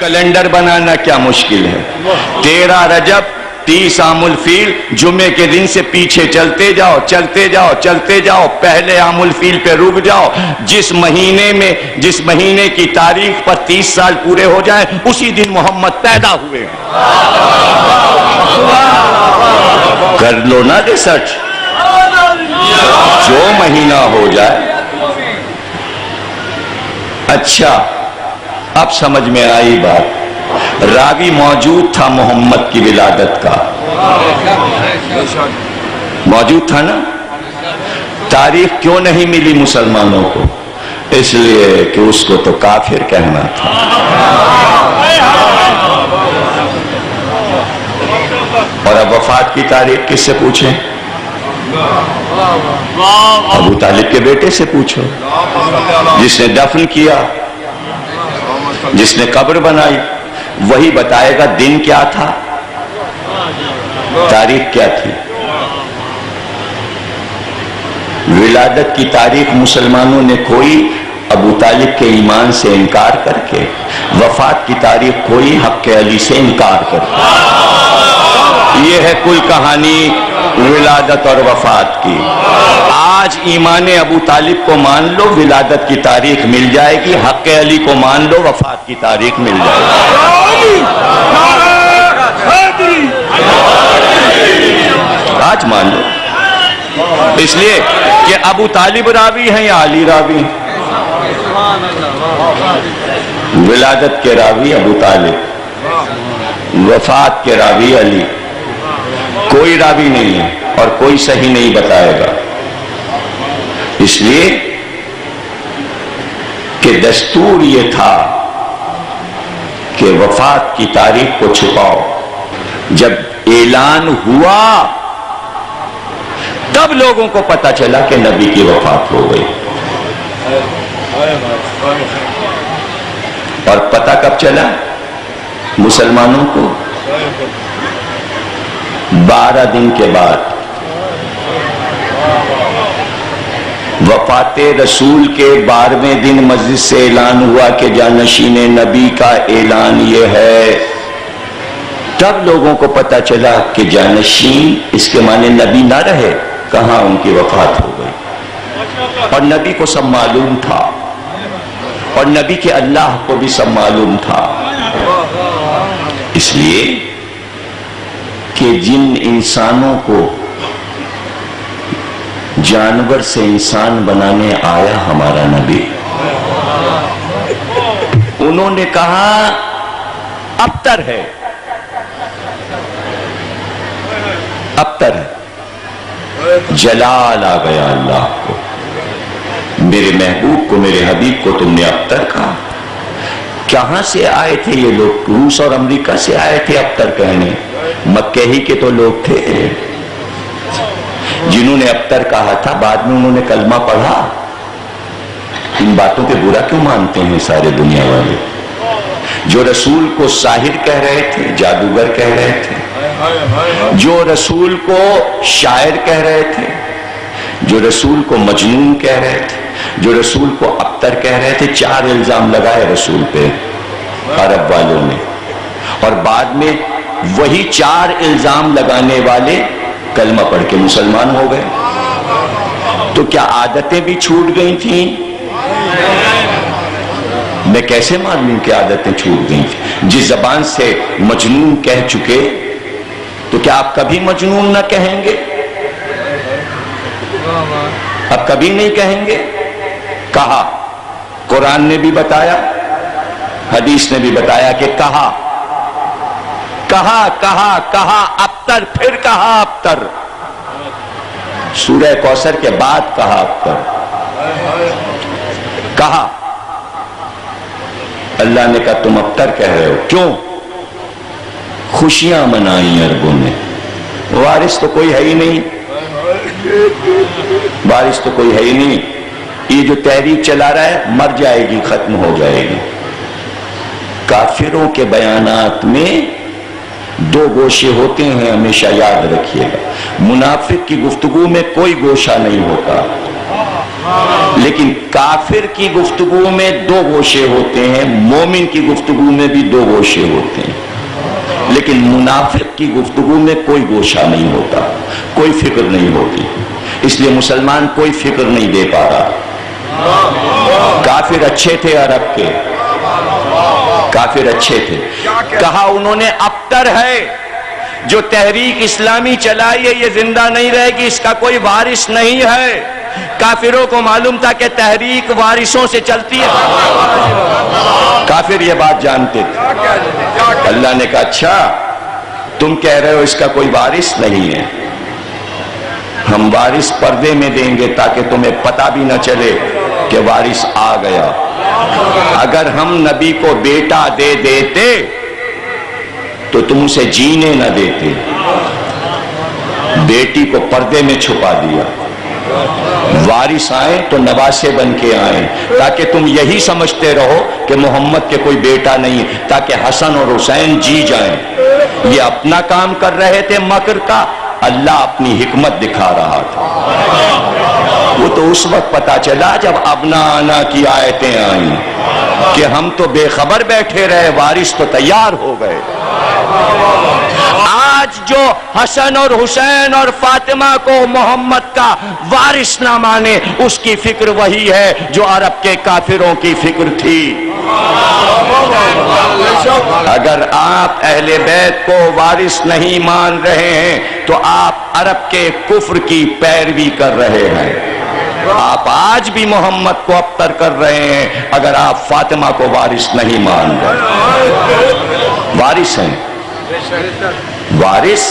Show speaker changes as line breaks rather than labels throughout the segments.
Calendar بنانا کیا مشکل ہے؟ 13 رجب 30 عام الفیل، جمعے کے دن سے پیچھے چلتے جاؤ چلتے جاؤ چلتے جاؤ، پہلے عام الفیل پہ رک جاؤ، جس مہینے کی تاریخ پر 30 سال پورے ہو جائیں اسی دن محمد پیدا ہوئے۔ کر لو نا ریسرچ، جو مہینہ ہو جائے۔ اچھا اب سمجھ میں آئی بات، راوی موجود تھا محمد کی ولادت کا، موجود تھا نا؟ تاریخ کیوں نہیں ملی مسلمانوں کو؟ اس لیے کہ اس کو تو کافر کہنا تھا۔ اور اب وفات کی تاریخ کس سے پوچھیں؟ ابو طالب کے بیٹے سے پوچھو، جس نے دفن کیا، جس نے قبر بنائی، وہی بتائے گا دن کیا تھا، تاریخ کیا تھی۔ ولادت کی تاریخ مسلمانوں نے کوئی ابو طالب کے ایمان سے انکار کر کے، وفات کی تاریخ کوئی حق علی سے انکار کر کے۔ یہ ہے کل کہانی ولادت اور وفات کی۔ آج ایمان ابو طالب کو مان لو، ولادت کی تاریخ مل جائے گی، حق علی کو مان لو، وفات کی تاریخ مل جائے گی۔ آج مان لو، اس لیے کہ ابو طالب راوی ہیں یا علی راوی ہیں؟ ولادت کے راوی ابو طالب، وفات کے راوی علی۔ کوئی راوی نہیں ہے اور کوئی صحیح نہیں بتائے گا، اس لیے کہ دستور یہ تھا کہ وفات کی تاریخ کو چھپاؤ۔ جب اعلان ہوا تب لوگوں کو پتا چلا کہ نبی کی وفات ہو گئی۔ اور پتا کب چلا مسلمانوں کو؟ 12 دن کے بعد، وفات رسول کے 12ویں دن مسجد سے اعلان ہوا کہ جانشین نبی کا اعلان یہ ہے۔ تب لوگوں کو پتا چلا کہ جانشین اس کے معنی نبی نہ رہے، کہاں ان کی وفات ہو گئی۔ اور نبی کو سب معلوم تھا، اور نبی کے اللہ کو بھی سب معلوم تھا، اس لیے کہ جن انسانوں کو جانور سے انسان بنانے آیا ہمارا نبی، انہوں نے کہا ابتر ہے، ابتر ہے۔ جلال آ گیا اللہ کو، میرے محبوب کو، میرے حبیب کو تم نے ابتر کہا۔ کہاں سے آئے تھے یہ لوگ؟ روس اور امریکہ سے آئے تھے ابتر کہنے؟ مکہ ہی کے تو لوگ تھے جنہوں نے ابتر کہا تھا، بعد میں انہوں نے کلمہ پڑھا۔ ان باتوں پہ برا کیوں مانتے ہیں سارے دنیا والے؟ جو رسول کو ساحر کہہ رہے تھے، جادوگر کہہ رہے تھے، جو رسول کو شاعر کہہ رہے تھے، جو رسول کو مجنون کہہ رہے تھے، جو رسول کو ابتر کہہ رہے تھے، 4 الزام لگائے رسول پہ عرب والوں نے، اور بعد میں وہی 4 الزام لگانے والے کلمہ پڑھ کے مسلمان ہو گئے۔ تو کیا عادتیں بھی چھوٹ گئی تھیں؟ میں کیسے معلوم کہ عادتیں چھوٹ گئی تھیں؟ جس زبان سے مجنون کہہ چکے، تو کیا آپ کبھی مجنون نہ کہیں گے؟ اب کبھی نہیں کہیں گے؟ کہا، قرآن نے بھی بتایا، حدیث نے بھی بتایا کہ کہا کہا کہا کہا ابتر، پھر کہا ابتر، سورہ کوثر کے بعد کہا ابتر، کہا۔ اللہ نے کہا تم ابتر کہہ رہے ہو، کیوں؟ خوشیاں منائیں عربوں نے، وارث تو کوئی ہے ہی نہیں، وارث تو کوئی ہے ہی نہیں، یہ جو تحریک چلا رہا ہے مر جائے گی، ختم ہو جائے گی۔ کافروں کے بیانات میں 2 گوشے ہوتے ہیں، ہمیشہ یاد رکھیے گا۔ منافق کی گفتگو میں کوئی گوشہ نہیں ہوتا، لیکن کافر کی گفتگو میں دو گوشے ہوتے ہیں، مومن کی گفتگو میں بھی دو گوشے ہوتے ہیں، لیکن منافق کی گفتگو میں کوئی گوشہ نہیں ہوتا، کوئی فکر نہیں ہوتی، اس لیے مسلمان کوئی فکر نہیں دے پا رہا۔ کافر اچھے تھے عرب کے، کافر اچھے تھے، کہا انہوں نے ابتر ہے جو تحریک اسلامی چلائی ہے یہ زندہ نہیں رہے گی، اس کا کوئی وارث نہیں ہے۔ کافروں کو معلوم تھا کہ تحریک وارثوں سے چلتی ہے، کافر یہ بات جانتے تھے۔ اللہ نے کہا اچھا تم کہہ رہے ہو اس کا کوئی وارث نہیں ہے، ہم وارث پردے میں دیں گے تاکہ تمہیں پتہ بھی نہ چلے کہ وارث آ گیا۔ اگر ہم نبی کو بیٹا دے دیتے تو تم اسے جینے نہ دیتے، بیٹی کو پردے میں چھپا دیا، وارث آئیں تو نواسے بن کے آئیں تاکہ تم یہی سمجھتے رہو کہ محمد کے کوئی بیٹا نہیں، تاکہ حسن اور حسین جی جائیں۔ یہ اپنا کام کر رہے تھے مکر کا، اللہ اپنی حکمت دکھا رہا تھا۔ وہ تو اس وقت پتا چلا جب ابنا آنا کی آیتیں آئیں کہ ہم تو بے خبر بیٹھے رہے، وارث تو تیار ہو گئے۔ آج جو حسن اور حسین اور فاطمہ کو محمد کا وارث نہ مانے، اس کی فکر وہی ہے جو عرب کے کافروں کی فکر تھی۔ اگر آپ اہل بیت کو وارث نہیں مان رہے ہیں تو آپ عرب کے کفر کی پیروی کر رہے ہیں۔ آپ آج بھی محمد کو ابتر کر رہے ہیں اگر آپ فاطمہ کو وارث نہیں مان رہے۔ وارث ہیں، وارث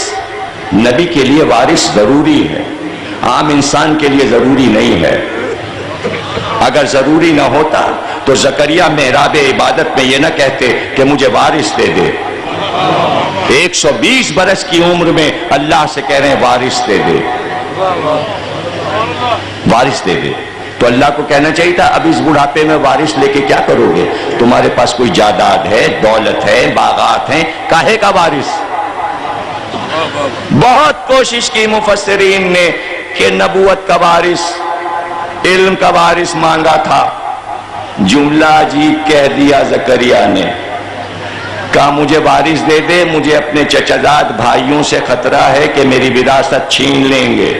نبی کے لیے وارث ضروری ہے، عام انسان کے لیے ضروری نہیں ہے۔ اگر ضروری نہ ہوتا تو زکریا محراب عبادت میں یہ نہ کہتے کہ مجھے وارث دے دے۔ 120 برس کی عمر میں اللہ سے کہہ رہے ہیں وارث دے دے، وارث دے دے، تو اللہ کو کہنا چاہیے تھا اب اس بڑھاپے میں وارث لے کے کیا کرو گے؟ تمہارے پاس کوئی جائیداد ہے، دولت ہے، باغات ہیں، کاہے کا وارث؟ بہت کوشش کی مفسرین نے کہ نبوت کا وارث، علم کا وارث مانگا تھا، جملہ عجیب کہہ دیا زکریا نے، کہا مجھے وارث دے دے، مجھے اپنے چچاداد بھائیوں سے خطرہ ہے کہ میری وراثت چھین لیں گے۔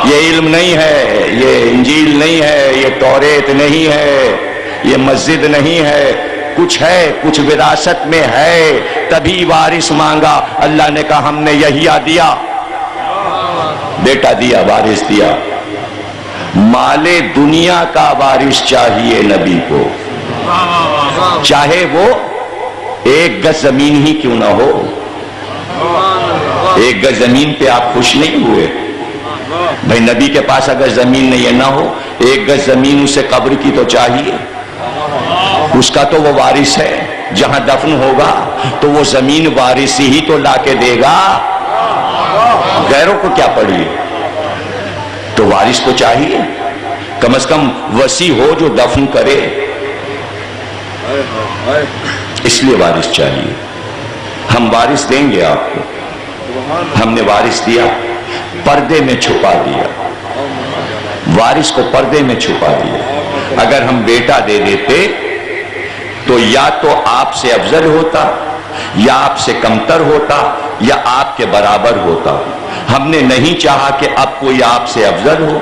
یہ علم نہیں ہے، یہ انجیل نہیں ہے، یہ توریت نہیں ہے، یہ مسجد نہیں ہے، کچھ ہے، کچھ وراثت میں ہے، تبھی وارث مانگا۔ اللہ نے کہا ہم نے یہی دیا، بیٹا دیا، وارث دیا۔ مال دنیا کا وارث چاہیے نبی کو، چاہے وہ 1 گز زمین ہی کیوں نہ ہو۔ 1 گز زمین پہ آپ خوش نہیں ہوئے؟ بھئی نبی کے پاس اگر زمین نہیں ہے نہ ہو، 1 گز زمین اسے قبر کی تو چاہیے، اس کا تو وہ وارث ہے، جہاں دفن ہوگا تو وہ زمین وارث ہی تو لا کے دے گا، غیروں کو کیا پڑی؟ تو وارث تو چاہیے، کم از کم وصی ہو جو دفن کرے، اس لیے وارث چاہیے۔ ہم وارث دیں گے آپ کو، ہم نے وارث دیا، پردے میں چھپا دیا، وارث کو پردے میں چھپا دیا۔ اگر ہم بیٹا دے دیتے تو یا تو آپ سے افضل ہوتا، یا آپ سے کمتر ہوتا، یا آپ کے برابر ہوتا۔ ہم نے نہیں چاہا کہ اب کوئی آپ سے افضل ہو،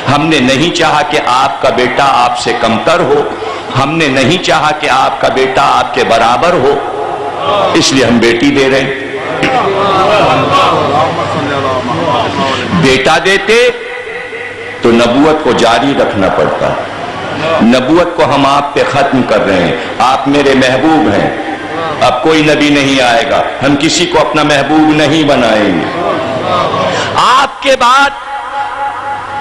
ہم نے نہیں چاہا کہ آپ کا بیٹا آپ سے کمتر ہو، ہم نے نہیں چاہا کہ آپ کا بیٹا آپ کے برابر ہو، اس لیے ہم بیٹی دے رہے ہیں۔ بیٹا دیتے تو نبوت کو جاری رکھنا پڑتا، نبوت کو ہم آپ پہ ختم کر رہے ہیں، آپ میرے محبوب ہیں، اب کوئی نبی نہیں آئے گا، ہم کسی کو اپنا محبوب نہیں بنائیں گے۔ آپ کے بعد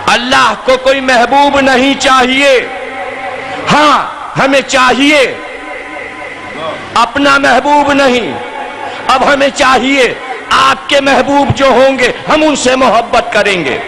اللہ کو کوئی محبوب نہیں چاہیے، ہاں ہمیں چاہیے اپنا محبوب نہیں، اب ہمیں چاہیے آپ کے محبوب جو ہوں گے ہم ان سے محبت کریں گے۔